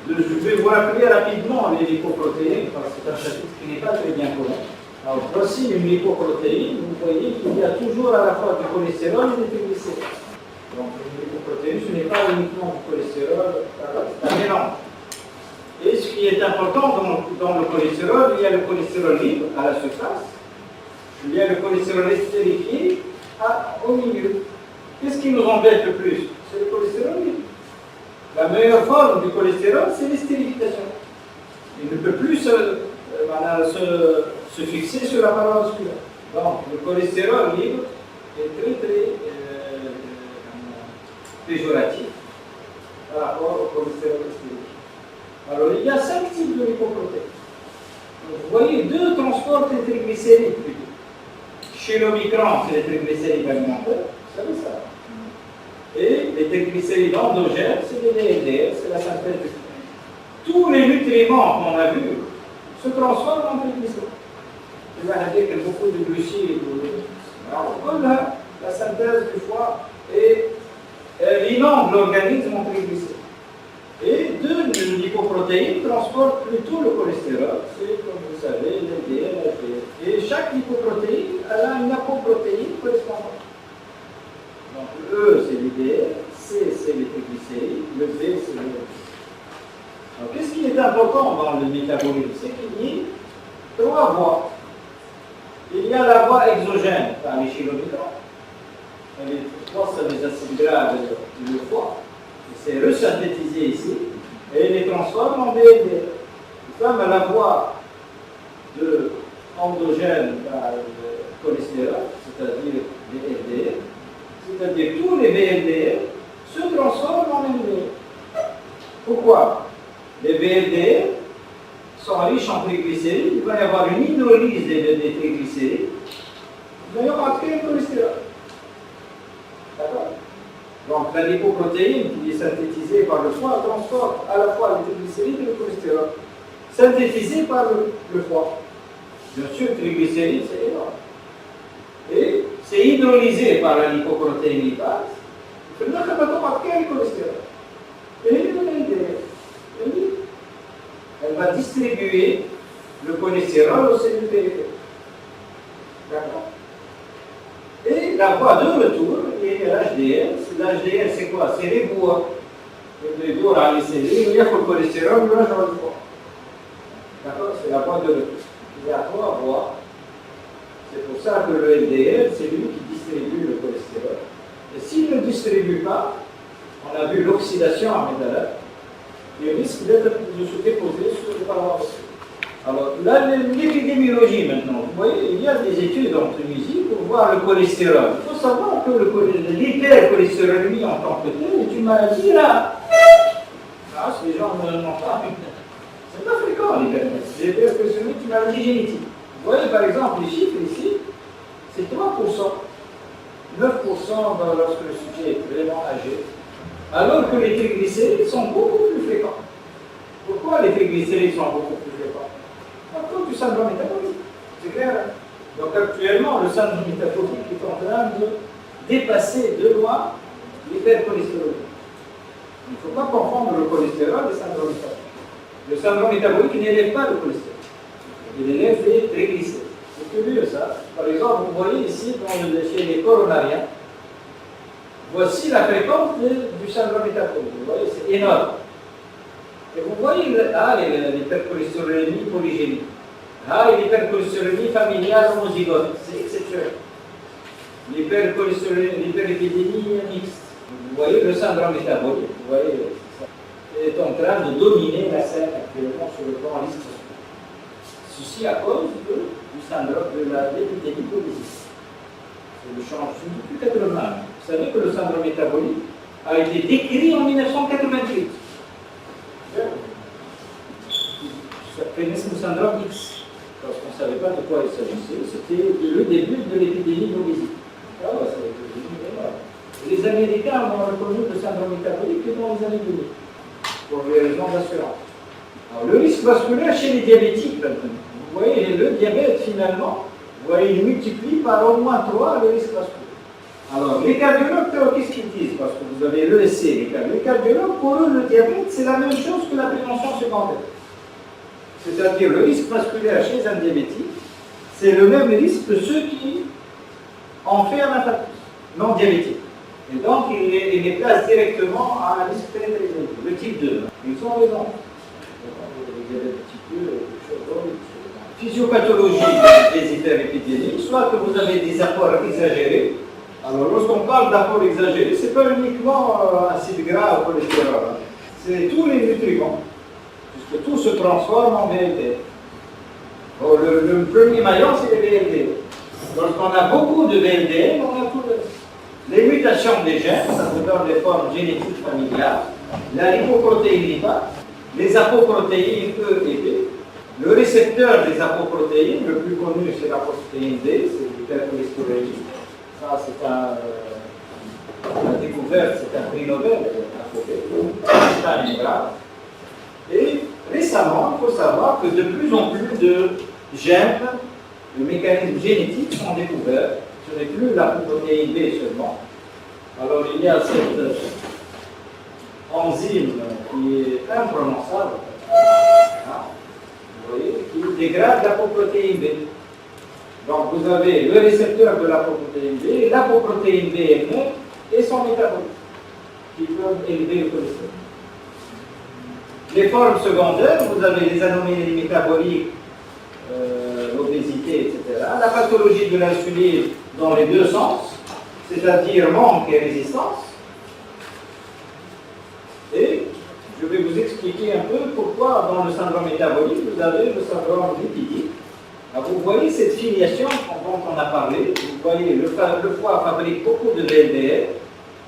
Je vais vous rappeler rapidement les lipoprotéines, parce que c'est un chapitre qui n'est pas très bien connu. Alors, voici une lipoprotéine. Vous voyez qu'il y a toujours à la fois du cholestérol et des triglycérides. Donc, une lipoprotéine, ce n'est pas uniquement du cholestérol, c'est un mélange. Et ce qui est important dans le cholestérol, il y a le cholestérol libre à la surface, il y a le cholestérol estérifié au milieu. Qu'est-ce qui nous embête le plus? C'est le cholestérol libre. La meilleure forme du cholestérol, c'est l'estérification. Il ne peut plus se fixer sur la paroi vasculaire. Donc, le cholestérol libre est très, très péjoratif par rapport au cholestérol estérifié. Alors, il y a 5 types de lipoprotéines. Vous voyez, 2 transportent les triglycérides plutôt. Chez l'Omicron, c'est les triglycérides alimentaires, vous savez ça. Et les triglycérides endogènes, c'est les VLDL, c'est la synthèse du foie. Tous les nutriments qu'on a vus se transforment en triglycérides. Il va dire qu'il y a beaucoup de glucides. Alors, voilà la synthèse du foie et inonde l'organisme en triglycérides. Et 2 lipoprotéines transportent plutôt le cholestérol, c'est comme vous savez, l'LDL, l'HDL. Et chaque lipoprotéine a une apoprotéine correspondante. Donc le E c'est l'IDL, C c'est les triglycérides, le V c'est le. Alors qu'est-ce qui est important dans le métabolisme? C'est qu'il y a 3 voies. Il y a la voie exogène par les chylomicrons. Les 3 c'est les acides gras du foie. C'est resynthétisé ici et les transforme en VLDL. Comme la voie endogène par le cholestérol, c'est-à-dire les LDL, c'est-à-dire tous les VLDL se transforment en LDL. Pourquoi? Les VLDL sont riches en triglycérides, il va y avoir une hydrolyse des triglycérides, il va y avoir créer le cholestérol. D'accord? Donc la lipoprotéine qui est synthétisée par le foie transforme à la fois les triglycérides et le cholestérol, synthétisé par le foie. Bien sûr, le triglycéride, c'est énorme. Et c'est hydrolysé par la lipoprotéine lipase. Il faut que le cholestérol. Et elle va distribuer le cholestérol aux cellules périphériques. D'accord? Et la voie de retour est l'HDL. L'HDL, c'est quoi? C'est les bois. Les bois, les cellules, il y a le cholestérol, il y a le foie. D'accord? C'est la voie de retour. Il y a 3 voies. C'est pour ça que le LDL, c'est lui qui distribue le cholestérol. Et s'il ne distribue pas, on a vu l'oxydation en métal, il risque de se déposer sur le paroi. Alors, là, l'épidémiologie maintenant, vous voyez, il y a des études en Tunisie pour voir le cholestérol. Il faut savoir que l'hypercholestérolémie en tant que telle est une maladie rare. Ah, si les gens n'en parlent, c'est pas fréquent l'hypercholestérolémie, c'est une maladie génétique. Vous voyez par exemple les chiffres ici, c'est 3%, 9% lorsque le sujet est vraiment âgé, alors que les triglycérides sont beaucoup plus fréquents. Pourquoi les triglycérides sont beaucoup plus fréquents? À cause du syndrome métabolique, c'est clair. Donc actuellement, le syndrome métabolique est en train de dépasser de loin l'hypercholestérolémie. Il ne faut pas confondre le cholestérol et le syndrome métabolique. Le syndrome métabolique n'élève pas le cholestérol. Il élève les triglycérides. C'est curieux ça. Par exemple, vous voyez ici, chez les coronariens, voici la fréquence du syndrome métabolique. Vous voyez, c'est énorme. Et vous voyez l'hypercholestérolémie polygénique. L'hypercholestérolémie familiale homozygote. C'est exceptionnel. L'hyperépidémie mixte. Vous voyez le syndrome métabolique. Vous voyez, est en train de dominer la scène actuellement sur le plan liste. Ceci à cause du syndrome de l'épidémie polygénique. C'est le changement depuis 80. Vous savez que le syndrome métabolique a été décrit en 1988. Ça s'appelait le syndrome X. Parce qu'on ne savait pas de quoi il s'agissait. C'était le début de l'épidémie d'obésité. Les Américains ont reconnu le syndrome métabolique dans les années 2000, pour les raisons d'assurance. Alors, le risque vasculaire chez les diabétiques, maintenant. Vous voyez, le diabète, finalement, vous voyez, il multiplie par au moins 3 le risque vasculaire. Alors, les cardiologues, qu'est-ce qu'ils disent? Parce que vous avez l'ESC, les cardiologues, pour eux, le diabète, c'est la même chose que la prévention secondaire. C'est-à-dire, le risque vasculaire chez un diabétique, c'est le même risque que ceux qui ont fait un infarctus non diabétique. Et donc, ils les placent directement à un risque très très élevé. Le type 2. Ils ont raison. Le diabète type 2, physiopathologie des hyperlipidémies, soit que vous avez des apports exagérés. Alors, lorsqu'on parle d'apport exagéré, ce n'est pas uniquement acide gras ou cholestérol. C'est tous les nutriments, puisque tout se transforme en VLD. Bon, le premier maillon, c'est les VLD. Lorsqu'on a beaucoup de VLD, on a tout les mutations des gènes, ça se donne des formes génétiques familiales, la lipoprotéine lipase, les apoprotéines E et B. Le récepteur des apoprotéines, le plus connu, c'est l'apoprotéine D, c'est l'hypercholestérolémie. Ça, c'est la découverte, c'est un prix Nobel, et récemment, il faut savoir que de plus en plus de gènes, de mécanismes génétiques sont découverts. Ce n'est plus l'apoprotéine B seulement. Alors, il y a cette enzyme qui est imprononçable, vous voyez, qui dégrade l'apoprotéine B. Donc, vous avez le récepteur de l'apoprotéine B, l'apoprotéine B elle-même et son métabolite qui peuvent élever le cholestérol. Les formes secondaires, vous avez les anomalies métaboliques, l'obésité, etc. La pathologie de l'insuline dans les deux sens, c'est-à-dire manque et résistance. Et je vais vous expliquer un peu pourquoi dans le syndrome métabolique, vous avez le syndrome lipidique. Alors, vous voyez cette filiation dont on a parlé. Vous voyez, le foie fabrique beaucoup de VLDL.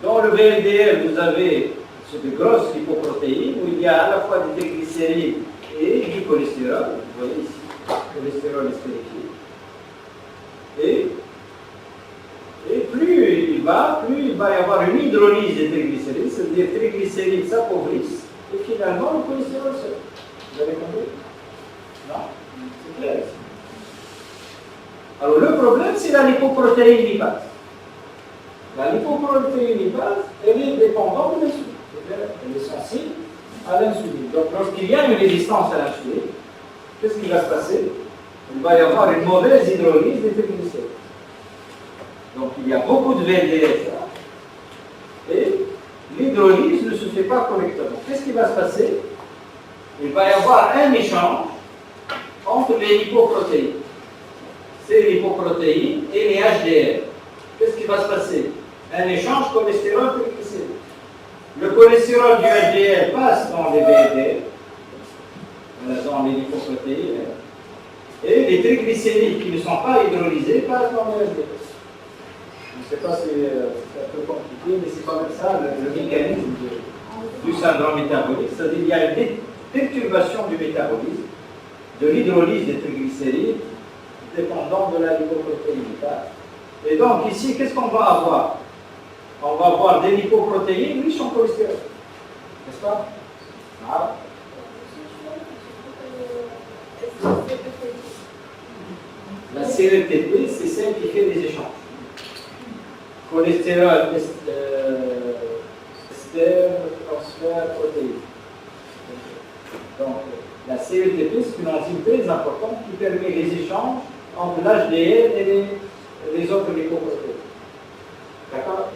Dans le VLDL, vous avez de grosses lipoprotéines où il y a à la fois des triglycérides et du cholestérol. Vous voyez ici, cholestérol estérifié. Et plus il va y avoir une hydrolyse des triglycérides, c'est-à-dire que les triglycérides s'appauvrissent et finalement le cholestérol seul. Vous avez compris? Non? C'est clair ici. Alors le problème, c'est la lipoprotéine lipase. La lipoprotéine lipase, elle est dépendante de l'insuline. Elle est sensible à l'insuline. Donc lorsqu'il y a une résistance à l'insuline, qu'est-ce qui va se passer? Il va y avoir une mauvaise hydrolyse des triglycérides. Donc il y a beaucoup de VLDL et l'hydrolyse ne se fait pas correctement. Qu'est-ce qui va se passer? Il va y avoir un échange entre les lipoprotéines. C'est les lipoprotéines et les HDL. Qu'est-ce qui va se passer? Un échange cholestérol-triglycérides. Le cholestérol du HDL passe dans les VLDL, dans les lipoprotéines, et les triglycérides qui ne sont pas hydrolysés passent dans les HDL. Je ne sais pas si c'est un peu compliqué, mais c'est quand même ça le mécanisme du syndrome métabolique. C'est-à-dire qu'il y a une perturbation du métabolisme, de l'hydrolyse des triglycérides, dépendant de la lipoprotéine. Et donc ici, qu'est-ce qu'on va avoir? On va avoir des lipoprotéines riches en cholestérol. N'est-ce pas? Ah. La CETP, c'est celle qui fait les échanges. Cholestérol, transfert, protéines. Donc, la CETP, c'est une enzyme très importante qui permet les échanges entre l'HDL et les autres lipoprotéines. D'accord?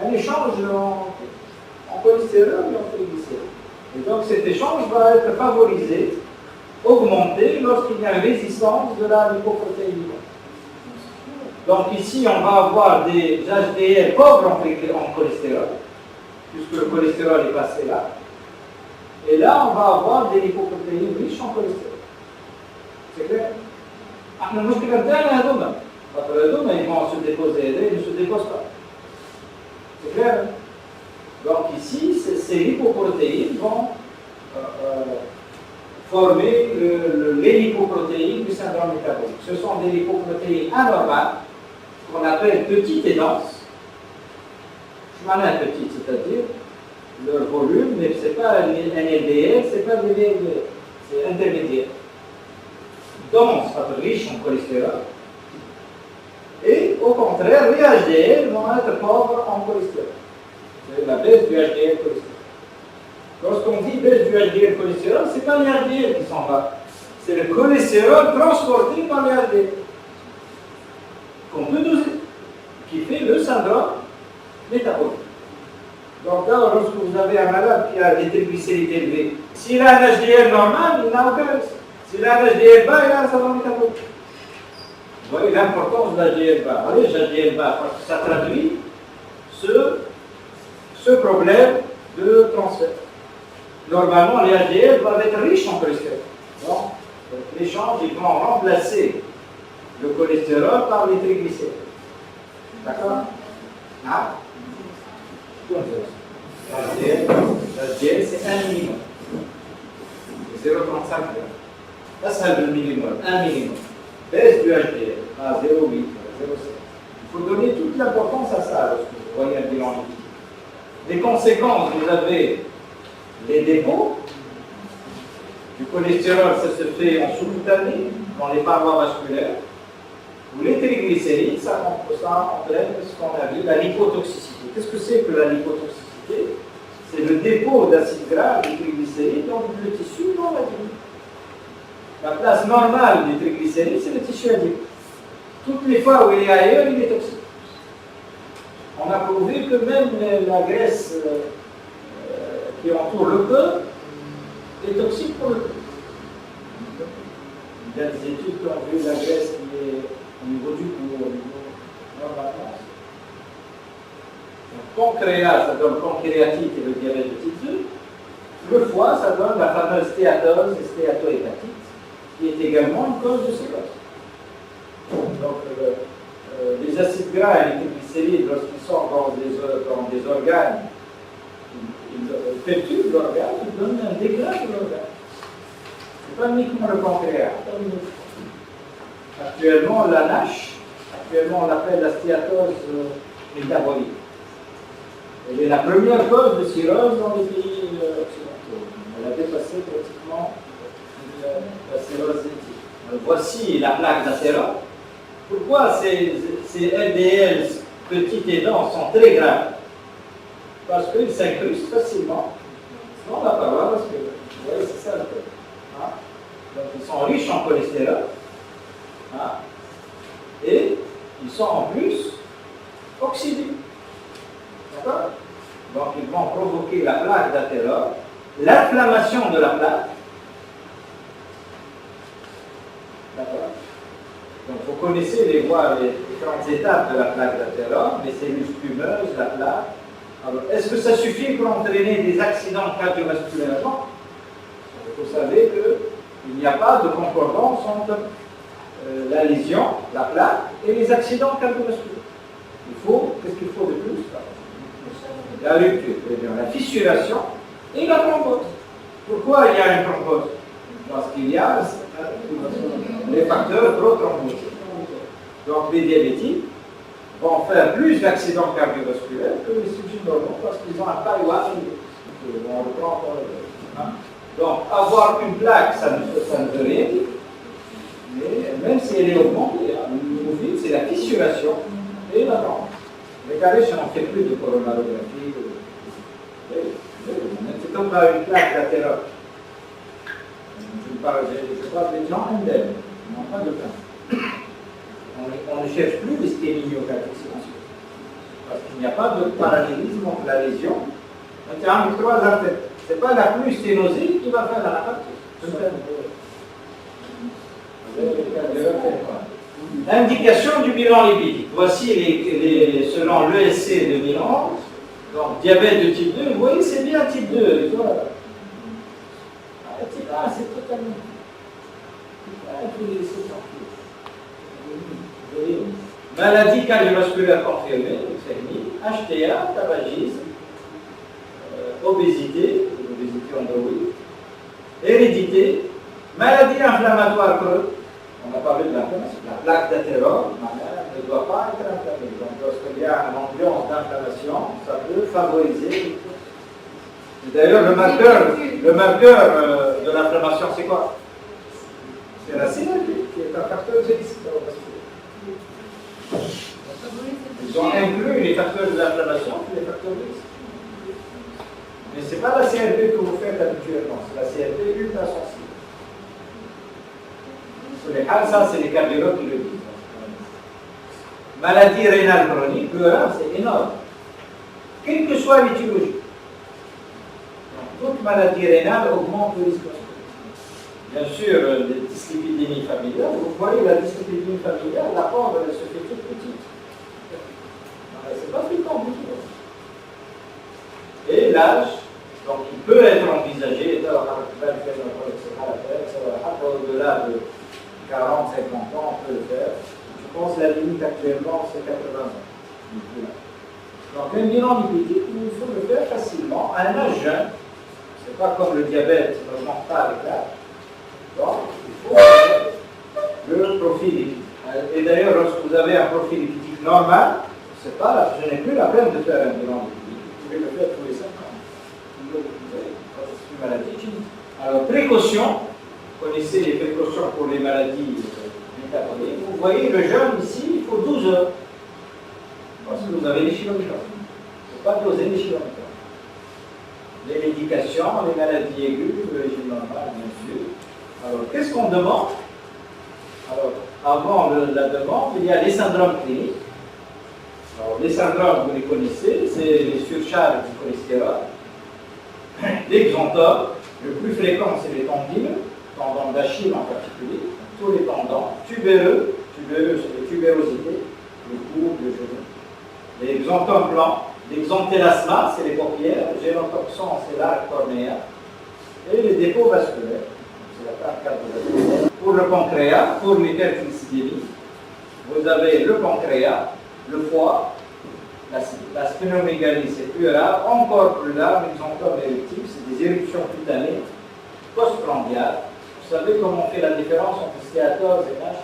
Un échange en cholestérol et en triglycérides. Et donc, cet échange va être favorisé, augmenté, lorsqu'il y a une résistance de la lipoprotéine. Donc ici, on va avoir des HDL pauvres en cholestérol, puisque le cholestérol est passé là. Et là, on va avoir des lipoprotéines riches en cholestérol. C'est clair? Nous nous ils vont se déposer, ils ne se déposent pas. C'est clair? Donc ici, ces lipoprotéines vont former les lipoprotéines du syndrome métabolique. Ce sont des lipoprotéines anormales, qu'on appelle petites et denses. Je m'en ai petite, c'est-à-dire leur volume, mais ce n'est pas un LDL, ce n'est pas des VLDL, c'est intermédiaire. Dense, riche en cholestérol. Et au contraire, les HDL vont être pauvres en cholestérol. C'est la baisse du HDL cholestérol. Lorsqu'on dit baisse du HDL cholestérol, ce n'est pas les HDL qui s'en va. C'est le cholestérol transporté par les HDL. Qu'on peut doser. Qui fait le syndrome métabolique. Donc là, lorsque vous avez un malade qui a des triglycérides élevés, s'il a un HDL normal, il n'a aucun risque. S'il a un HDL bas, il a un syndrome métabolique. Vous voyez l'importance de l'HDL bas. Vous voyez l'HDL bas, parce que ça traduit ce problème de transfert. Normalement, les HDL doivent être riches en cholestérol. Donc, l'échange, ils vont remplacer le cholestérol par les triglycérides. D'accord? Ah? HDL, c'est 1 minimum. 0,35 g. Ça, c'est le minimum. 1 minimum. Baisse du HDL à 0,8, 0,7. Il faut donner toute l'importance à ça lorsque vous voyez un bilan lipide. Les conséquences, vous avez les dépôts du cholestérol, ça se fait en sous-cutané, dans les parois vasculaires. Ou les triglycérides, ça entraîne ce qu'on a vu, la lipotoxicité. Qu'est-ce que c'est que la lipotoxicité? C'est le dépôt d'acide gras, des triglycérides, dans le tissu non adipeux. La place normale des triglycérides, c'est le tissu adipeux. Toutes les fois où il est ailleurs, il est toxique. On a prouvé que même la graisse qui entoure le cœur est toxique pour le cœur. Il y a des études qui ont vu la graisse qui est au niveau du cou, au niveau normalement. Donc, pancréas, ça donne pancréatite et le diabète de type 2. Le foie, ça donne la fameuse stéatose et stéatohépatite, qui est également une cause de cirrhose. Donc, les acides gras et les triglycérides, lorsqu'ils sortent dans des organes, ils perturbent l'organe, ils donnent un dégât de l'organe. Ce n'est pas uniquement le pancréas. Actuellement, la NASH, on l'appelle la stéatose métabolique. Elle est la première cause de cirrhose dans les pays occidentaux. Elle a dépassé pratiquement la cirrhose éthylique. Voici la plaque d'athérome. Pourquoi ces LDL petites et denses sont très graves? Parce qu'ils s'incrustent facilement dans la paroi vasculaire. Vous voyez, c'est ça le problème. Hein? Donc ils sont riches en cholestérol. Hein? Et ils sont en plus oxydés. D'accord? Donc ils vont provoquer la plaque d'athérome, l'inflammation de la plaque. D'accord? Donc vous connaissez les différentes étapes de la plaque d'athérome, les cellules spumeuses, la plaque. Alors, est-ce que ça suffit pour entraîner des accidents cardiovasculaires? Non. Vous savez qu'il n'y a pas de concordance entre la lésion, la plaque, et les accidents cardiovasculaires. Qu'est-ce qu'il faut de plus? La rupture, c'est-à-dire la fissuration et la thrombose. Pourquoi il y a une thrombose? Parce qu'il y a les facteurs pro-thrombose. Donc les diabétiques vont faire plus d'accidents cardiovasculaires que les sujets normaux parce qu'ils ont un paillois. On le prend dans le... Donc avoir une plaque, ça ne veut rien dire. Mais même si elle est augmentée, l'hémophile, c'est la fissuration et la thrombose. Regardez, je n'en fais plus de coronarographie. C'est comme une plaque d'athérome. Je parle des gens indemnes, ils n'ont pas de plaque. On ne cherche plus l'ischémie myocardique silencieuse. Parce qu'il n'y a pas de parallélisme entre la lésion. Maintenant, les trois artères. Ce n'est pas la plus sténosée qui va faire la infarctus. Indication du bilan lipidique. Voici selon l'ESC de Milan. Donc, diabète de type 2, vous voyez, c'est bien type 2. Type 1, c'est totalement. Maladie cardiovasculaire confirmée, HTA, tabagisme, obésité androïde, hérédité, maladie inflammatoire chronique. On a parlé de l'inflammation. La plaque d'athérome ne doit pas être inflammée. Donc, lorsqu'il y a une ambiance d'inflammation, ça peut favoriser. D'ailleurs, le marqueur de l'inflammation, c'est quoi? C'est la synergie, qui est un facteur de risque. Ils ont inclus les facteurs de l'inflammation et les facteurs de risque. Mais ce n'est pas la CRP que vous faites habituellement, c'est la CRP ultra sensible. Sur les cas, ça, c'est les cardiologues qui le disent. Maladie rénale chronique, le rein, c'est énorme. Quelle que soit l'étiologie. Toute maladie rénale augmente le risque. Bien sûr, les dyslipidémies familiales, vous voyez la dyslipidémie familiale, la pente elle se fait toute petite. C'est pas plus compliqué. Et l'âge, donc il peut être envisagé, au-delà de 40, 50 ans, on peut le faire. Je pense que la limite actuellement, c'est 80 ans. Donc un bilan lipidique, il faut le faire facilement à un âge jeune. Ce n'est pas comme le diabète, ça n'augmente pas avec l'âge. Donc, il faut faire le profil lipidique. Et d'ailleurs, lorsque vous avez un profil lipidique normal, ce n'est plus la peine de faire un bilan lipidique. Vous pouvez le faire tous les 5 ans. C'est une maladie génétique. Alors, précaution, vous connaissez les précautions pour les maladies métaboliques. Vous voyez, le jeûne ici, il faut 12 heures. Parce que vous avez les kilomètres. Il ne faut pas doser les kilomètres. Les médications, les maladies aiguës, le régime normal, bien sûr. Alors, qu'est-ce qu'on demande? Alors, avant la demande, il y a les syndromes cliniques. Alors, les syndromes, vous les connaissez, c'est les surcharges du cholestérol, l'exantome, le plus fréquent, c'est les tendines, tendons d'Achille en particulier, tous les tendons, tubéreux, c'est les tubérosités, le cou, le genou, l'exantome blanc, l'exantélasma, c'est les paupières, le génotoxon, c'est l'arc cornéen, et les dépôts vasculaires, c'est la part 4 vasculaire. Pour le pancréas, pour l'hyperglycémie, vous avez le pancréas, le foie, la splénomégalie, c'est plus rare, encore plus rare, l'exantome éruptif, c'est des éruptions cutanées postprandiales. Vous savez comment on fait la différence entre stéatose et NASH?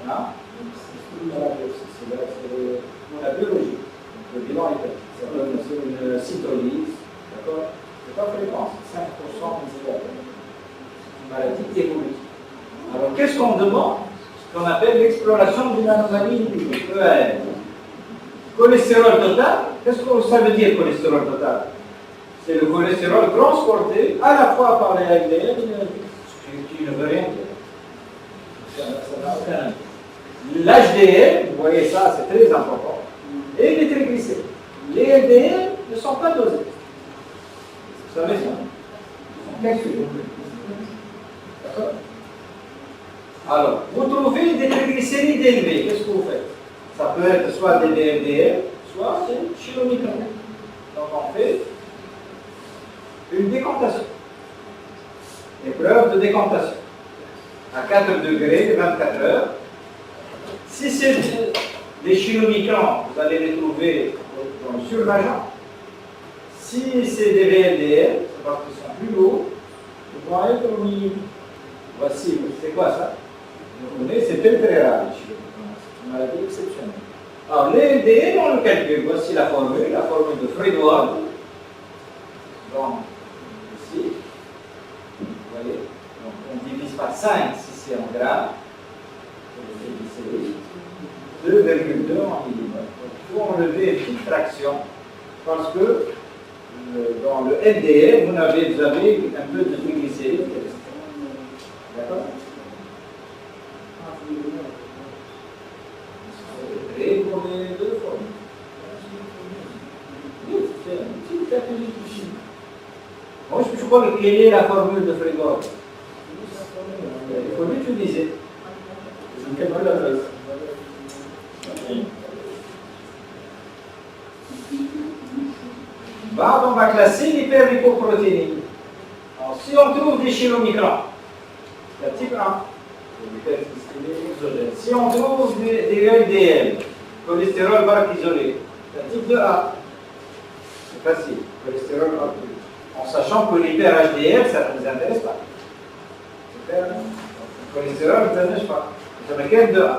Non? C'est la biologie. Le bilan est c'est une cytolyse, d'accord? C'est pas fréquent, c'est 5% de stéatose. C'est une maladie évolutive. Alors, qu'est-ce qu'on demande? Ce qu'on appelle l'exploration d'une anomalie lipidique, EAN. Cholestérol total, qu'est-ce que ça veut dire cholestérol total? C'est le cholestérol transporté à la fois par les LDL, qui ne veut rien dire. Ça n'a aucun intérêt. L'HDL, vous voyez ça, c'est très important, et les triglycérides. Les LDL ne sont pas dosés. Vous savez ça? Ils sont calculés. D'accord? Alors, vous trouvez des triglycérides élevés, qu'est-ce que vous faites? Ça peut être soit des VLDL, soit des chylomicrons. Donc on fait une décantation. Épreuve de décantation. À 4 degrés, 24 heures. Si c'est des chylomicrons, vous allez les trouver dans le surnageant. Si c'est des VLDL, c'est parce qu'ils sont plus lourds, ils vont être au milieu. Voici, c'est quoi ça? Vous voyez, c'est très rare, les chylomicrons. C'est une maladie exceptionnelle. Alors, les LDL, on le calcule. Voici la formule de Fredward. Donc, ici, vous voyez, donc on divise par 5 si c'est en grammes. 2,2 en millimètres. Donc, il faut enlever une petite fraction parce que dans le LDL, vous avez un peu de triglycérides. D'accord? Pour les deux formes. C'est un petit calcul ici. Moi, je crois quelle est la formule de Fredward. Il faut l'utiliser. C'est un calculatrice. On va classer l'hyperlipoprotéinie. Alors, si on trouve des chylomicrons, c'est un type 1. Si on trouve des LDL, cholestérol bas isolé, c'est un type 2A. C'est facile, cholestérol bas. En sachant que l'hyper-HDL, ça ne nous intéresse pas. Le cholestérol ne nous intéresse pas. Ça requiert 2A.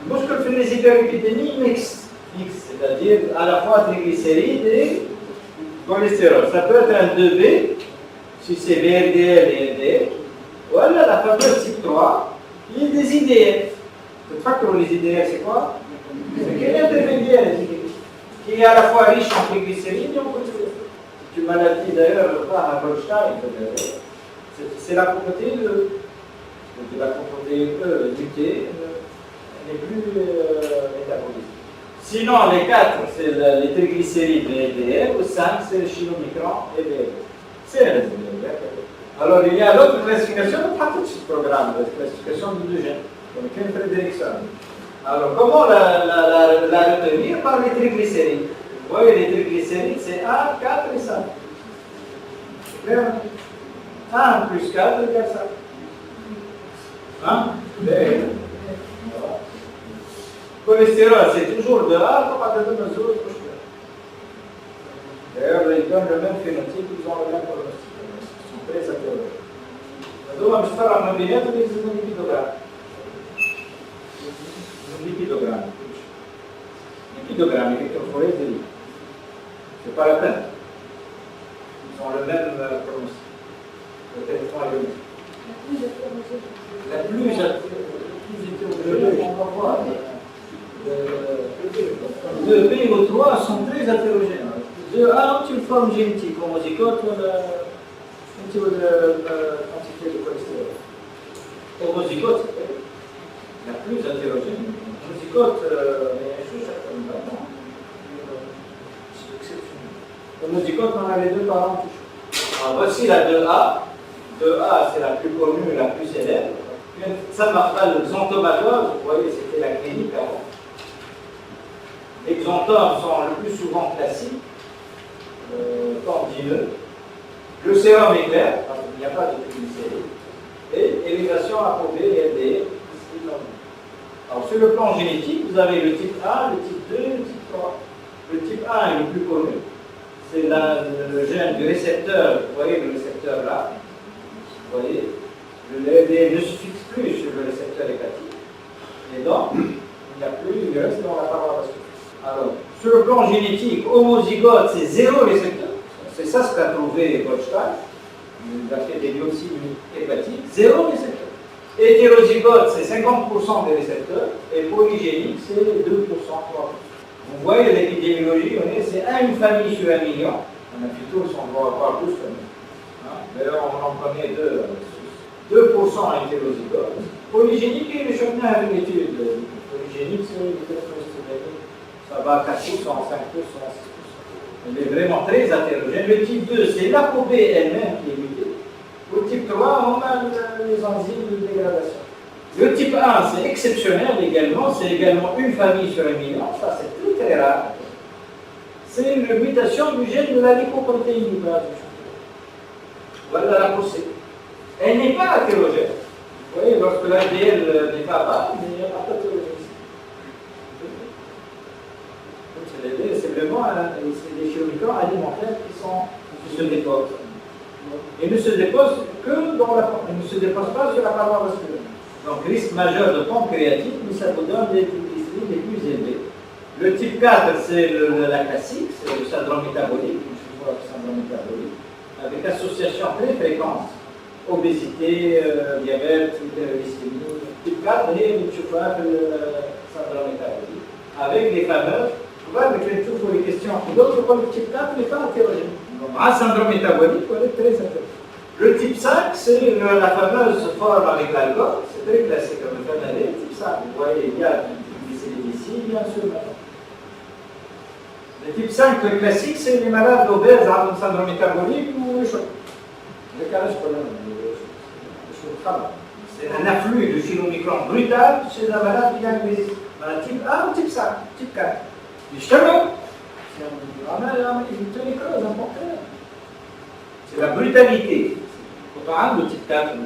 Le muscle fait des hyperlipidémies mixtes, c'est-à-dire à la fois triglycérides et cholestérol. Ça peut être un 2B, si c'est VLDL et LDL, ou alors la fameuse type 3, il y a des IDL. De facto, les IDL, c'est quoi? C'est quel intermédiaire? qui est à la fois riche en triglycérides et en cholestérol. C'est une maladie d'ailleurs par à Goldstein. C'est la propreté de la propreté luttée n'est plus métabolisée. Sinon, les 4, c'est les triglycérides et LDL, ou 5, c'est le chylomicron et LDL. C'est un résumé. Alors, il y a l'autre classification, de ce programme, la classification du deux gènes, comme Ken Frederickson. Alors, comment la retenir? Par les triglycérides. Vous voyez, les triglycérides, c'est 1, 4 et 5. C'est clair? 1 plus 4 égale 5. 1, 2, cholestérol, c'est toujours de A, comme à de mesure. D'ailleurs, ils donnent le même phénotype, ils ont le même pronostic. Ils sont très saturés. Donc, je vais faire un mobilier de lipidogrammes. Lipidogramme. Lipidogramme, électrophorèse, c'est pas la peine. Ils ont le même pronostic. Le téléphone est la plus hétérogène, on va voir. 2B ou 3 sont très hétérogènes. 2A ont une forme génétique, homozygote, un petit peu de quantité de cholestérol. Homozygote, c'est la plus hétérogène. Homozygote, c'est exceptionnel. Homozygote, on a les deux parents toujours. Alors voici la 2A. 2A, c'est la plus connue, la plus célèbre. Ça marque pas le xanthomatose, vous voyez, c'était la clinique avant. Les xanthomes sont le plus souvent classiques, tendineux. Le sérum est clair, parce qu'il n'y a pas de triglycérides. Et élévation approuvée, LDL. Alors, sur le plan génétique, vous avez le type 1, le type 2 et le type 3. Le type 1 est le plus connu. C'est le gène du récepteur, vous voyez le récepteur là. Vous voyez, le LDL ne se fixe plus sur le récepteur hépatique. Et donc, il n'y a plus, il reste dans la paroi vasculaire. Alors, sur le plan génétique, homozygote, c'est 0 récepteur. C'est ça ce qu'a trouvé Goldstein. Il a fait des biopsies hépatiques, 0 récepteur. Hétérozygote, c'est 50% des récepteurs. Et polygénique, c'est 2%, 3%. Vous voyez l'épidémiologie, c'est une famille sur 1 million. On a plutôt, si on doit avoir plus familles. D'ailleurs, on en connaît 2. 2% hétérozygote. Polygénique, il est chacun à une étude. Polygénique, c'est ça va à 4%, 5%, 6%. Elle est vraiment très hétérogène. Le type 2, c'est l'ApoB elle-même qui est mutée. Au type 3, on a les enzymes de dégradation. Le type 1, c'est exceptionnel également. C'est également une famille sur 1 million. Ça, c'est très très rare. C'est une mutation du gène de la lipoprotéine du base. Voilà la poussée. Elle n'est pas hétérogène. Vous voyez, lorsque l'ADL n'est pas bas, il n'y a pas d'hétérogène. C'est vraiment des chirurgiens alimentaires qui se déposent. Ils ne se déposent que dans la ils ne se déposent pas sur la paroi vasculaire. Donc risque majeur de pancréatite, mais ça vous donne des triglycérides les plus élevés. Le type 4, c'est la classique, c'est le syndrome métabolique, syndrome métabolique, avec association très fréquente, obésité, diabète, hyperglycémie. Type 4, et le syndrome métabolique, avec les fameux. Vous voyez, avec les questions. D'autres, comme le type 4, n'est pas hétérogène. Un syndrome métabolique, on est très hétérogène. Le type 5, c'est la fameuse forme avec l'alcool. C'est très classique comme le type 5. Vous voyez, il y a du glycéride ici, bien sûr. Le type 5 classique, c'est les malades obèses avec un syndrome métabolique ou le choc. Le cas là, c'est un afflux de chylomicron brutal chez un malade qui a une visite. Type 1 ou type 5, type 4. Justement, c'est la brutalité. Pas un de type 4,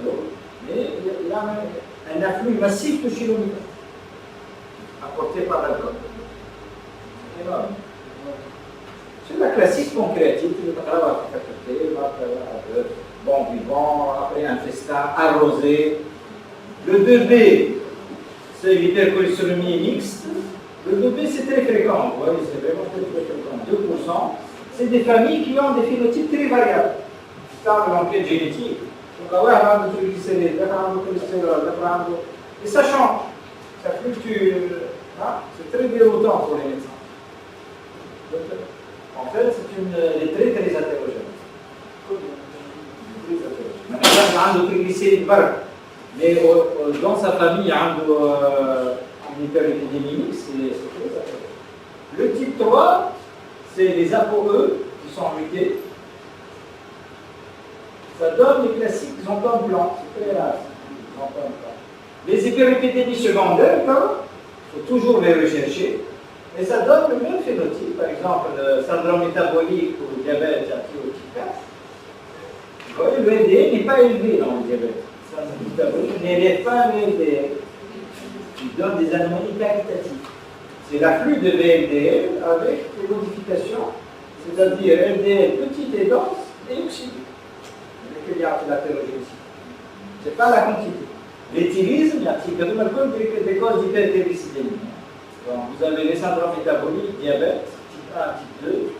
mais il y a un afflux massif de chylomicron apporté par l'alcool. C'est énorme. C'est la classique pancréatite, le travail bon vivant, après un festin arrosé. Le 2B, c'est l'hypercholestérolémie mixte. Le 2B, c'est très fréquent, vous voyez, c'est vraiment très fréquent. 2%, c'est des familles qui ont des phénotypes très variables. C'est ça l'enquête génétique. Donc, on va de triglycérides, on de cholestérol, et ça change, ça fluctue. Hein? C'est très déroutant pour les médecins. En fait, elle est très très hétérogène. Maintenant, il y a un triglycéride bas, mais dans sa famille, il y a une hyperlipidémie, c'est très hétérogène. Le type 3, c'est les ApoE qui sont mutés. Ça donne les classiques entames blancs, c'est très rare. Les hyperlipidémies secondaires, il faut toujours les rechercher. Et ça donne le même phénotype, par exemple le syndrome métabolique ou le diabète au type 4. Vous voyez, le LDL n'est pas élevé dans le diabète. Le syndrome métabolique n'élève pas le LDL. Il donne des anomalies qualitatives. C'est l'afflux de VLDL avec des modifications, c'est-à-dire LDL petite et dense et oxydé. Il y a l'hétérogénéité. Ce n'est pas la quantité. L'éthylisme, il y a des causes d'hypertriglycéridémie. Vous avez les syndromes métaboliques, diabète, type 1, type 2,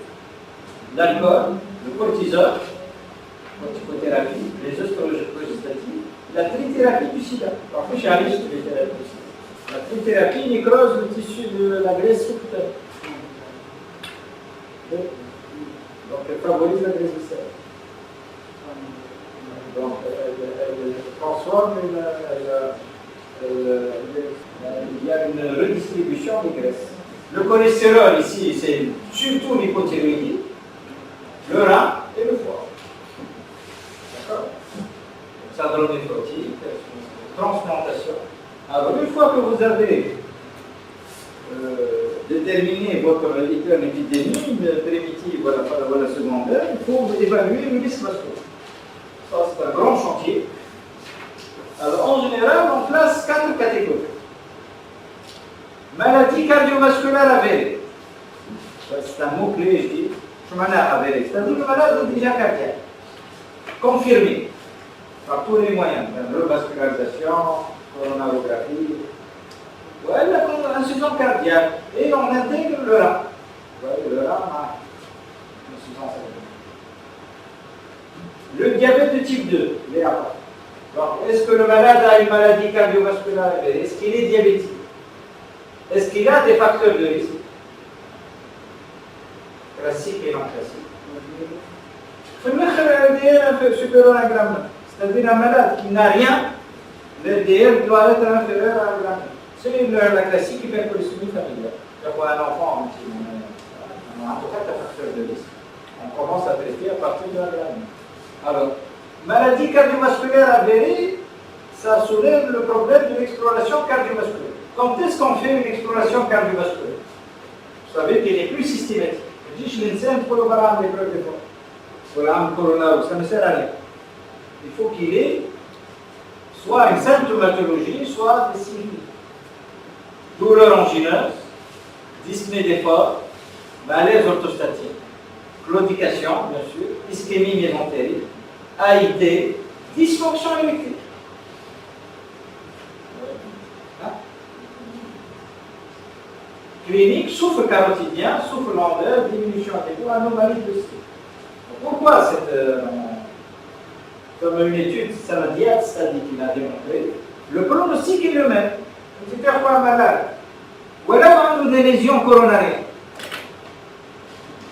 l'alcool, le cortisol, corticothérapie, les oestrogestatifs, la trithérapie du sida. Parfois, je arrive sur les thérapies du sida. La trithérapie nécrose le tissu de la graisse sous-cutanée. Donc, elle favorise la graisse viscérale. Donc, elle transforme, il y a une redistribution des graisses. Le cholestérol ici, c'est surtout l'hypothyroïdie, le rein et le foie. D'accord? Syndrome néphrotique, transplantation. Alors, une fois que vous avez déterminé votre hyperlipidémie primitive, voilà secondaire, il faut évaluer le risque vasculaire. Ça, c'est un grand chantier. Alors, en général, on classe 4 catégories. Maladie cardiovasculaire avérée. C'est un mot-clé, je dis. Avérée. C'est-à-dire que le malade est déjà cardiaque. Confirmé. Par tous les moyens. Revascularisation, coronarographie. Ouais, l'insuffisance cardiaque. Et on intègre le rein. Ouais, le rein a une insuffisance cardiaque. Le diabète de type 2, les rapports. Donc, est-ce que le malade a une maladie cardiovasculaire? Est-ce qu'il est diabétique? Est-ce qu'il a des facteurs de risque? Classique et non classique. Le LDL supérieur à 1 gramme. C'est-à-dire un malade qui n'a rien, le LDL doit être inférieur à 1 gramme. C'est la classique hypercholestérolémie familiale. Pour un enfant, en tout cas, il y a facteur de risque. On commence à traiter à partir de 1 gramme. Alors, maladie cardiovasculaire avérée, ça soulève le problème de l'exploration cardiovasculaire. Quand est-ce qu'on fait une exploration cardiovasculaire? Vous savez qu'elle est plus systématique. Je dis, je l'enseigne pour le barrage des preuves de force. Pour l'âme coronale, ça ne sert à rien. Il faut qu'il ait soit une symptomatologie, soit des signes. Douleur angineuse, dyspnée d'effort, malaise orthostatique, claudication, bien sûr, ischémie mésentérique, AIT, dysfonction électrique. Hein? Clinique, souffle carotidien, souffle lambert, diminution des anomalie de style. Pourquoi cette. Comme une étude saladiate, c'est-à-dire qu'il a démontré, le pronostic est le même. C'est parfois malade. Ou alors on a des lésions coronariennes.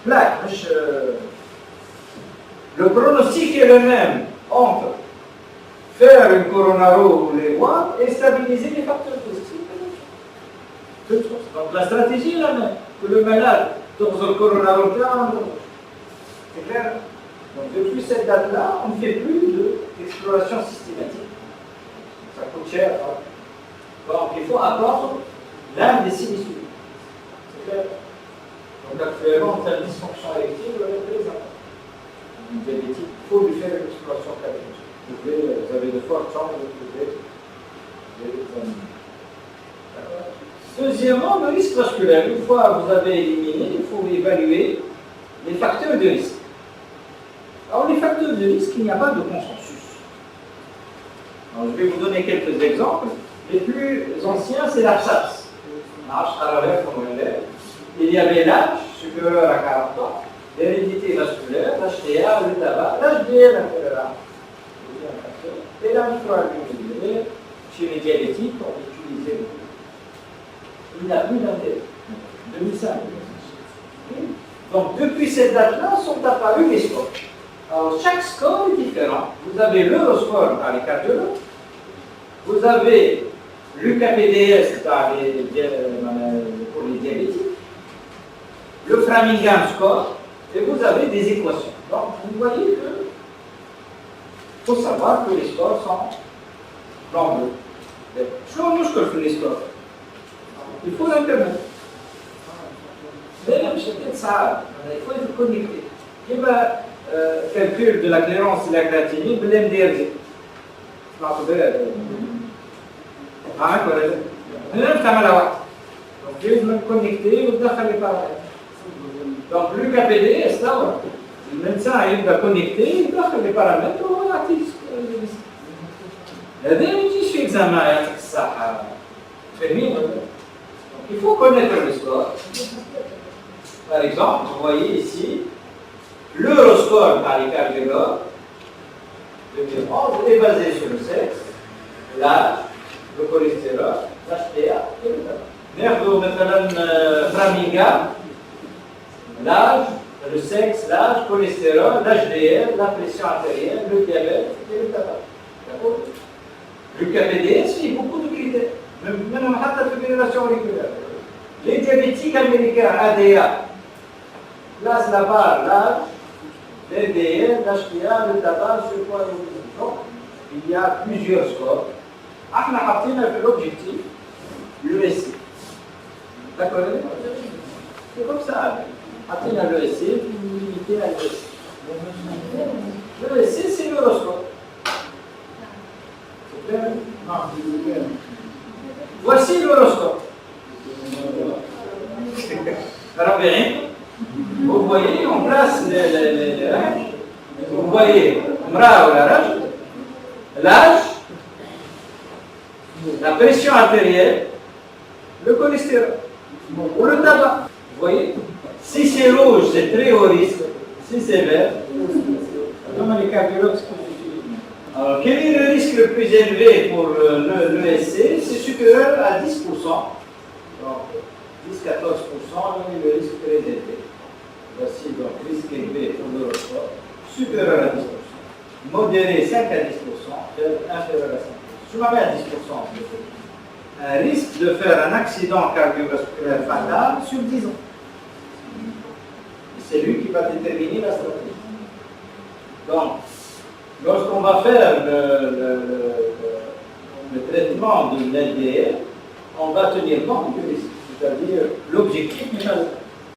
Plaque. Le pronostic est le même entre faire une coronaro ou les voir et stabiliser les facteurs de risque. Donc la stratégie est la même. Que le malade dans un coronaro, c'est clair. Donc depuis cette date-là, on ne fait plus d'exploration systématique. Ça coûte cher. Donc il faut attendre l'un des sinusures. C'est clair. Donc actuellement, on a une dysfonction érectile, on est très important. Une diabétique, il faut lui faire une exploration cardiaque. Vous avez de fortes chances de trouver des examiner. Deuxièmement, le risque vasculaire. Une fois que vous avez éliminé, il faut évaluer les facteurs de risque. Alors, les facteurs de risque, il n'y a pas de consensus. Alors, je vais vous donner quelques exemples. Les plus anciens, c'est l'absence. L'âge à l'envers comme on l'air. Il y avait l'âge supérieur à 40 ans, l'hérédité vasculaire, l'HTA, le tabac, l'HDL inférieur et la microalbuminurie. Chez les diabétiques, on utilisait le. Il n'a plus d'intérêt. 2005. ces dates-là sont apparus les scores. Alors, chaque score est différent. Vous avez l'Euroscore par les cardiologues, vous avez l'UKPDS pour les diabétiques, le Framingham Score, et vous avez des équations. Donc, vous voyez que il faut savoir que les scores sont blanc-bleu. شو المشكل في السكور؟ Il faut l'internet. لا مش هتتصعب، il faut être connecté. كيما calcul de la clairance et la créatinine بالام دي ار دي. سمعتوا بها؟ معاك ولا لا؟ هنا بتعملها واحد. دونك لازم كونيكتي وتدخل لي بارامتر. دونك لو كي بي دي استوى. الانسان يبدا كونيكتي يدخل لي بارامتر وهو يعطيك هذا ما يجيش في اكزامان يعطيك الصحة. فاهمين ولا لا؟ Il faut connaître le score. Par exemple, vous voyez ici l'Euroscore par les cardiologues 2011 est basé sur le sexe, l'âge, le cholestérol, l'HDA et le tabac. ناخذوا مثلا Framingham, l'âge, le sexe, l'âge, le cholestérol, l'HDL, la pression artérielle, le diabète et le tabac. D'accord? Le KPDS fait beaucoup de critères. Même حتى في الفيدراسيون auriculaire. Les diabétiques américains ADA classent la barre, l'âge, l'LDL, l'HDA, le tabac, le poids et le donc, il y a plusieurs scores. احنا حاطين في l'objectif l'ESC. D'accord? C'est comme ça. حاطين l'ESC puis limité à l'ESC. L'ESC c'est l'Euroscore. Voici l'horoscope. Vous voyez, on place les règles. Vous voyez, l'âge, la pression artérielle, le cholestérol ou le tabac. Vous voyez, si c'est rouge, c'est très haut risque. Si c'est vert, comment les cardiologues. Alors, quel est le risque le plus élevé pour l'ESC? C'est supérieur à 10%. Donc, 10-14%, le risque très élevé. Voici donc risque élevé pour l'Euroscore, supérieur à 10%. Modéré 5 à 10%, inférieur à 5%. Je m'en mets à 10%. Un risque de faire un accident cardiovasculaire fatal sur 10 ans. C'est lui qui va déterminer la stratégie. Donc, lorsqu'on va faire le traitement de l'LDL, on va tenir compte du risque, c'est-à-dire l'objectif n'est pas